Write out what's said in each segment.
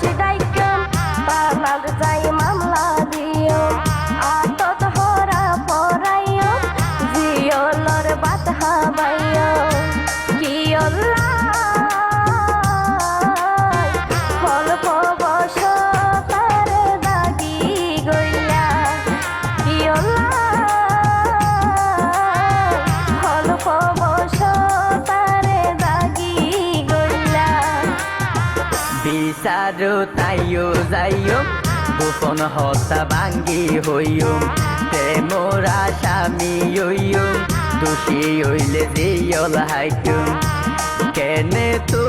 মানুষ ডাইকেন তালাক যাই মামলা দিও আতত হরা পরাইও জিয়লর বাত হাবাইও কি অল্প বস তার দাগি গইলা কি অল্প বস তার দাগি গইলা বিচারো তাইও যাইও গোপন হতা ভাঙ্গি হইও প্রেমর আসামি হইও দোষী হইলে জিয়ল হাইকুম কেনে তো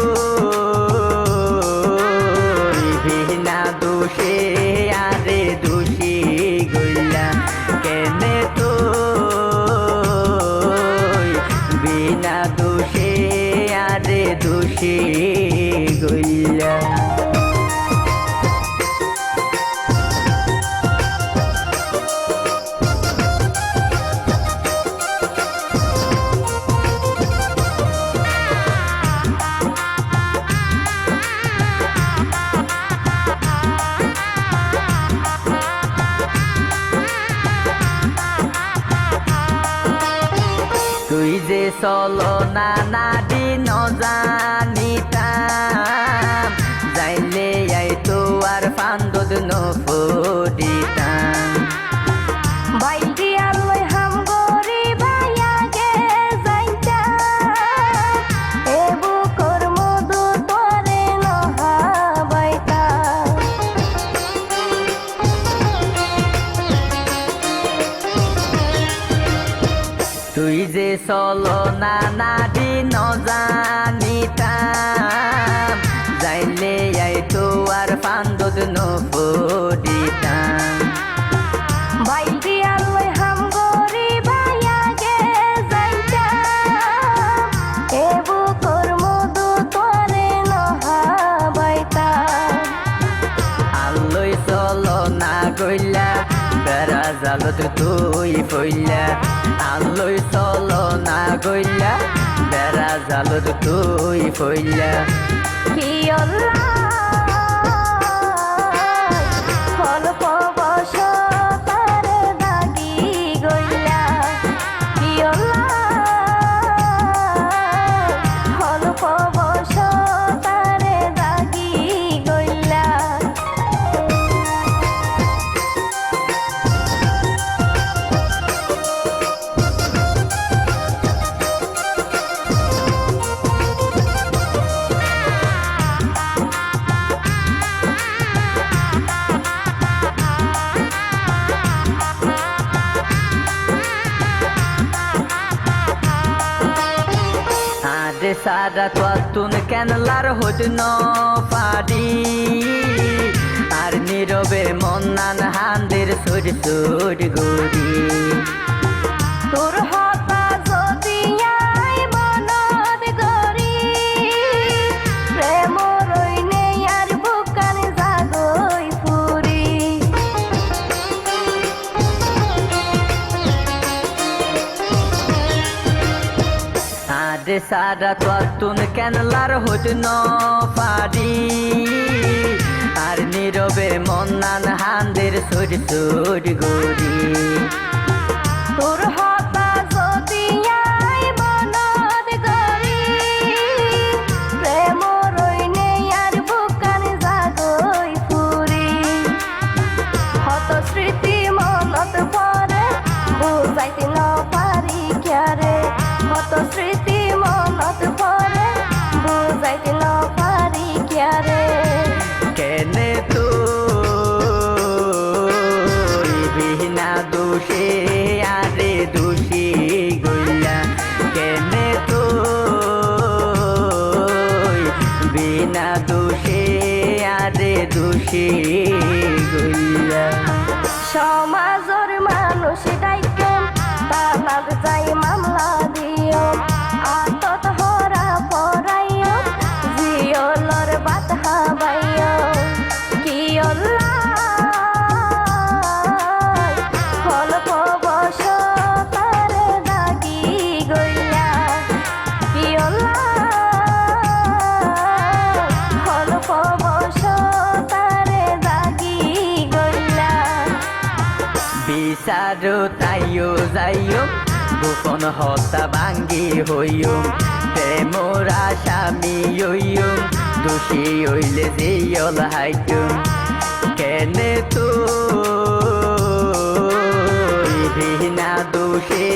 বিনা দোষে আরে দোষী গইলা কেনে তো বিনা দোষে আরে দোষী গইলা তুই যে চলো না দিন জানিতাম যাইলে আই তো আর ফান্দদ নফদিতাম বাইটি আলোয় হাম গরি ভাইয়াগে যাইতা এবু কর্ম দু তোরে নহাবাইতা তুই যে চলো না দিন জানিতাম যাইলে আই তো আর ফান্দদ নফদিতাম বাইটি আলোয় হাম গরি ভাইয়াগে যাইতা এবু কর্ম দু তোরে নহাবাইতা আল্লই চলো না গইলা বেড়া জালত তুই ফইলা আল্লই চলো না গইলা বেড়া জালত তুই ফইলা কি অল্প বস তার দাগি গইলা কি অল্প বস তার দাগি গইলা আরে সারা তুন কেনলার হদ ন পারি আর নীরবে মন্নান হান্দের সুর সুর গরি তোর হতা যদি আই মনত গরি প্রেম রইনে আর বুকান জাগই ফুরি আরে সারা তুন কেনলার হদ ন পারি আর নীরবে মন্নান হান্দের সুর সুর গরি তোর হতা যদি আই মনত গরি প্রেম রইনে আর বুকান জাগই ফুরি হত স্মৃতি মনত পরে বুঝাইতে ন পারি ক্যারে হত স্মৃতি মনত পরে বুঝাইতে ন পারি ক্যারে কেনে তো বিনা দোষে আরে দোষী গইলা কেনে তো বিনা দোষে আরে দোষী গইলা সমাজের মানুষ ডাইকেন তালাক যাই মামলা দিও আতত হরা পরাইও জিয়লর বাত হাবাইও কি অল্প বস তার দাগি গইলা কি অল্প বস বিচারো তাইও যাইও গোপন হতা ভাঙ্গি হইও প্রেমর আসামি হইও দোষী হইলে জিয়ল হাইতুম কেনে তো বিনা দোষে